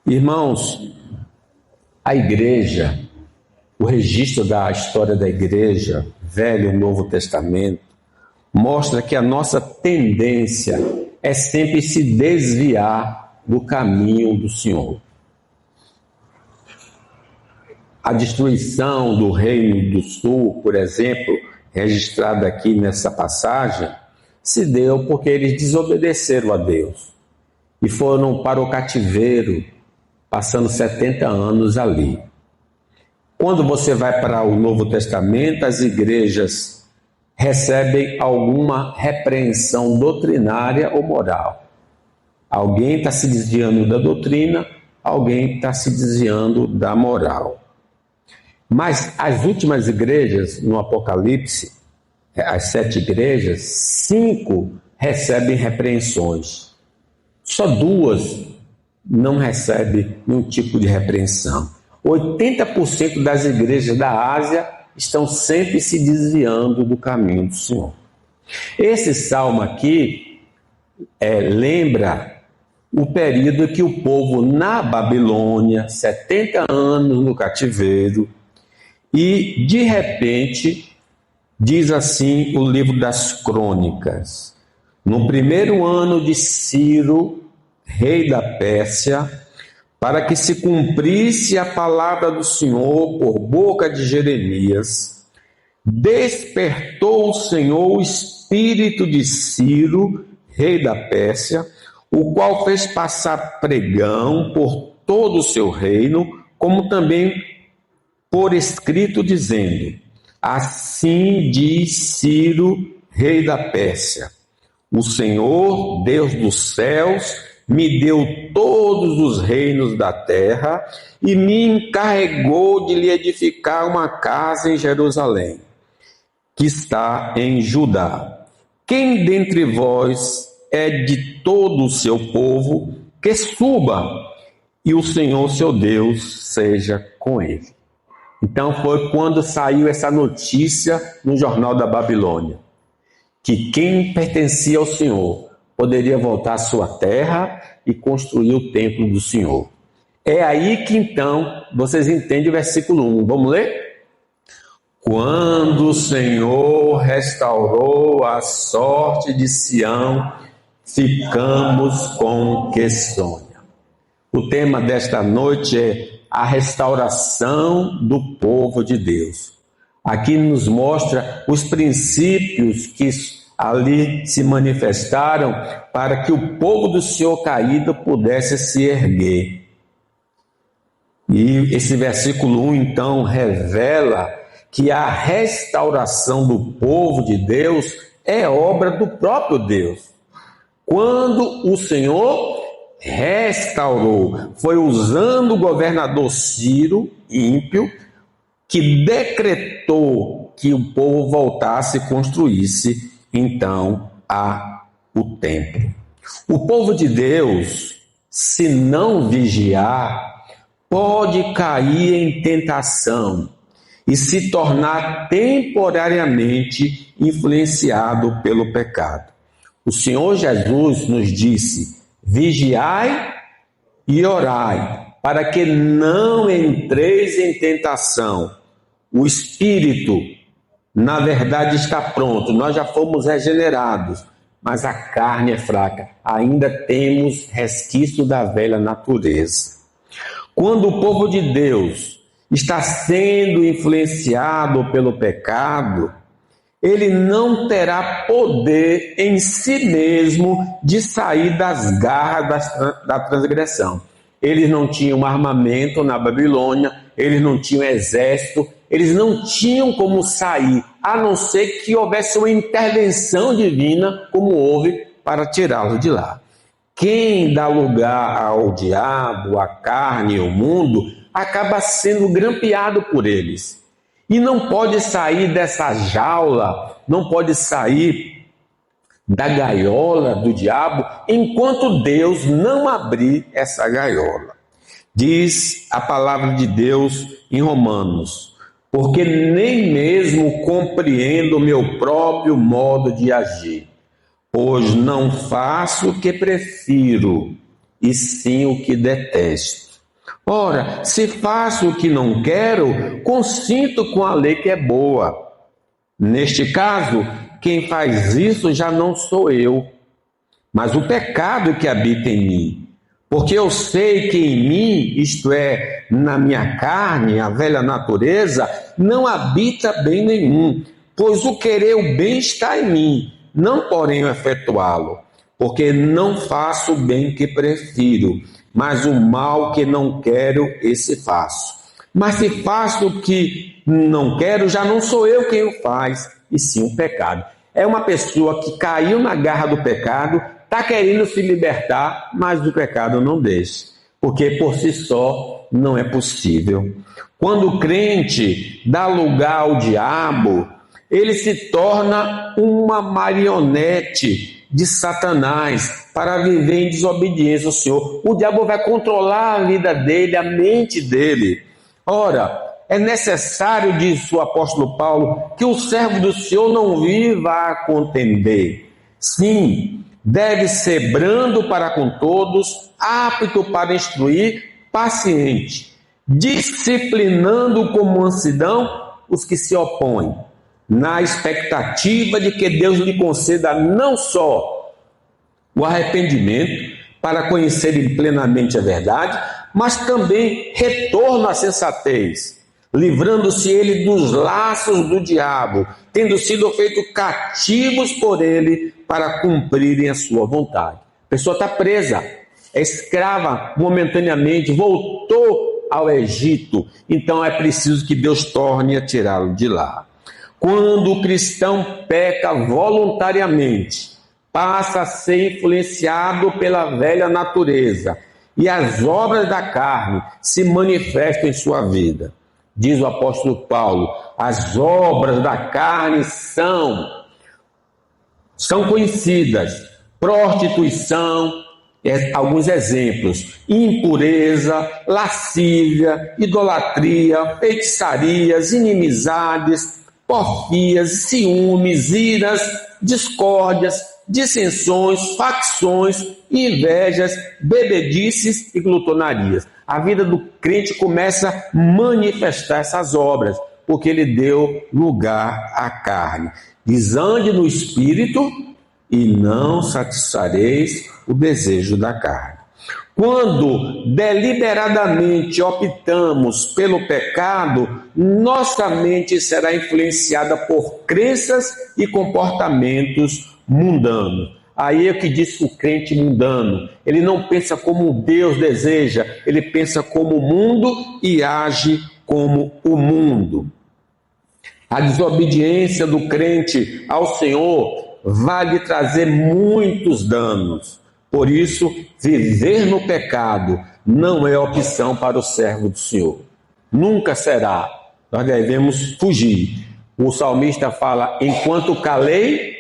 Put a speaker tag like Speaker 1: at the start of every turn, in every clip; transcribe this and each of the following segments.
Speaker 1: Irmãos, a igreja, o registro da história da igreja, Velho e Novo Testamento, mostra que a nossa tendência é sempre se desviar do caminho do Senhor. A destruição do Reino do Sul, por exemplo, registrada aqui nessa passagem, se deu porque eles desobedeceram a Deus e foram para o cativeiro, passando 70 anos ali. Quando você vai para o Novo Testamento, as igrejas recebem alguma repreensão doutrinária ou moral. Alguém está se desviando da doutrina, alguém está se desviando da moral. Mas as últimas igrejas, no Apocalipse, as 7 igrejas, 5 recebem repreensões. Só 2 não recebem nenhum tipo de repreensão. 80% das igrejas da Ásia estão sempre se desviando do caminho do Senhor. Esse salmo aqui lembra o período que o povo na Babilônia, 70 anos no cativeiro, e de repente, diz assim o livro das Crônicas: no primeiro ano de Ciro, rei da Pérsia, para que se cumprisse a palavra do Senhor por boca de Jeremias, despertou o Senhor o espírito de Ciro, rei da Pérsia, o qual fez passar pregão por todo o seu reino, como também por escrito, dizendo: assim diz Ciro, rei da Pérsia, o Senhor, Deus dos céus, me deu todos os reinos da terra e me encarregou de lhe edificar uma casa em Jerusalém, que está em Judá. Quem dentre vós é de todo o seu povo, que suba, e o Senhor seu Deus seja com ele. Então foi quando saiu essa notícia no Jornal da Babilônia, que quem pertencia ao Senhor poderia voltar à sua terra e construir o templo do Senhor. É aí que então vocês entendem o versículo 1. Vamos ler? Quando o Senhor restaurou a sorte de Sião, ficamos com o que sonha. O tema desta noite é a restauração do povo de Deus. Aqui nos mostra os princípios que ali se manifestaram para que o povo do Senhor caído pudesse se erguer. E esse versículo 1, então, revela que a restauração do povo de Deus é obra do próprio Deus. Quando o Senhor restaurou, foi usando o governador Ciro, ímpio, que decretou que o povo voltasse e construísse então o templo. O povo de Deus, se não vigiar, pode cair em tentação e se tornar temporariamente influenciado pelo pecado. O Senhor Jesus nos disse: vigiai e orai, para que não entreis em tentação. O espírito, na verdade, está pronto, nós já fomos regenerados, mas a carne é fraca, ainda temos resquício da velha natureza. Quando o povo de Deus está sendo influenciado pelo pecado, ele não terá poder em si mesmo de sair das garras da transgressão. Eles não tinham armamento na Babilônia, eles não tinham exército, eles não tinham como sair, a não ser que houvesse uma intervenção divina, como houve, para tirá-los de lá. Quem dá lugar ao diabo, à carne e ao mundo, acaba sendo grampeado por eles. E não pode sair dessa jaula, não pode sair da gaiola do diabo, enquanto Deus não abrir essa gaiola. Diz a palavra de Deus em Romanos: porque nem mesmo compreendo o meu próprio modo de agir, pois não faço o que prefiro, e sim o que detesto. Ora, se faço o que não quero, consinto com a lei que é boa. Neste caso, quem faz isso já não sou eu, mas o pecado que habita em mim. Porque eu sei que em mim, isto é, na minha carne, a velha natureza, não habita bem nenhum, pois o querer o bem está em mim, não porém o efetuá-lo, porque não faço o bem que prefiro, mas o mal que não quero, esse faço. Mas se faço o que não quero, já não sou eu quem o faz, e sim o pecado. É uma pessoa que caiu na garra do pecado, está querendo se libertar, mas do pecado não deixa, porque por si só não é possível. Quando o crente dá lugar ao diabo, ele se torna uma marionete de Satanás para viver em desobediência ao Senhor. O diabo vai controlar a vida dele, a mente dele. Ora, é necessário, diz o apóstolo Paulo, que o servo do Senhor não viva a contender. Sim, deve ser brando para com todos, apto para instruir, paciente, disciplinando com mansidão os que se opõem, na expectativa de que Deus lhe conceda não só o arrependimento para conhecerem plenamente a verdade, mas também retorno à sensatez, livrando-se ele dos laços do diabo, tendo sido feitos cativos por ele para cumprirem a sua vontade. A pessoa está presa, é escrava momentaneamente, voltou ao Egito, então é preciso que Deus torne a tirá-lo de lá. Quando o cristão peca voluntariamente, passa a ser influenciado pela velha natureza e as obras da carne se manifestam em sua vida. Diz o apóstolo Paulo, as obras da carne são conhecidas: prostituição, alguns exemplos: impureza, lascívia, idolatria, feitiçarias, inimizades, porfias, ciúmes, iras, discórdias, dissensões, facções, invejas, bebedices e glutonarias. A vida do crente começa a manifestar essas obras, porque ele deu lugar à carne. Diz: ande no espírito e não satisfareis o desejo da carne. Quando deliberadamente optamos pelo pecado, nossa mente será influenciada por crenças e comportamentos mundanos. Aí é o que diz o crente mundano. Ele não pensa como Deus deseja, ele pensa como o mundo e age como o mundo. A desobediência do crente ao Senhor vai lhe trazer muitos danos. Por isso, viver no pecado não é opção para o servo do Senhor. Nunca será. Nós devemos fugir. O salmista fala: enquanto calei,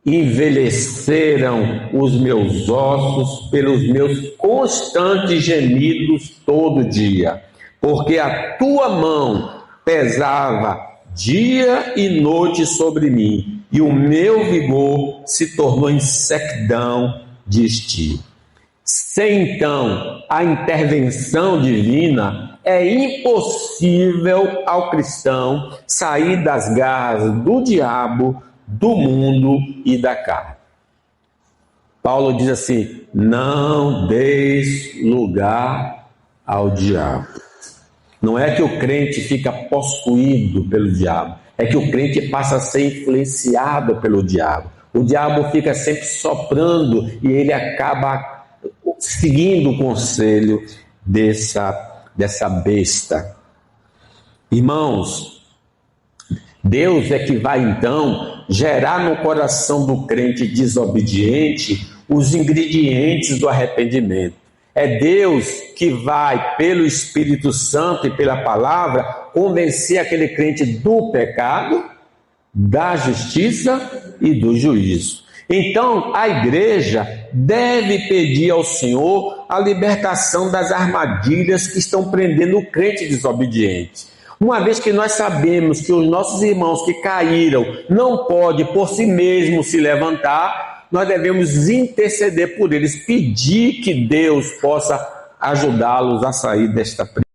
Speaker 1: envelheceram os meus ossos pelos meus constantes gemidos todo dia, porque a tua mão pesava dia e noite sobre mim, e o meu vigor se tornou em sequidão de estio. Sem então a intervenção divina, é impossível ao cristão sair das garras do diabo, do mundo e da carne. Paulo diz assim: não deis lugar ao diabo. Não é que o crente fica possuído pelo diabo, é que o crente passa a ser influenciado pelo diabo. O diabo fica sempre soprando e ele acaba seguindo o conselho dessa besta. Irmãos, Deus é que vai então gerar no coração do crente desobediente os ingredientes do arrependimento. É Deus que vai, pelo Espírito Santo e pela palavra, convencer aquele crente do pecado, da justiça e do juízo. Então, a igreja deve pedir ao Senhor a libertação das armadilhas que estão prendendo o crente desobediente. Uma vez que nós sabemos que os nossos irmãos que caíram não podem por si mesmos se levantar, nós devemos interceder por eles, pedir que Deus possa ajudá-los a sair desta prisão.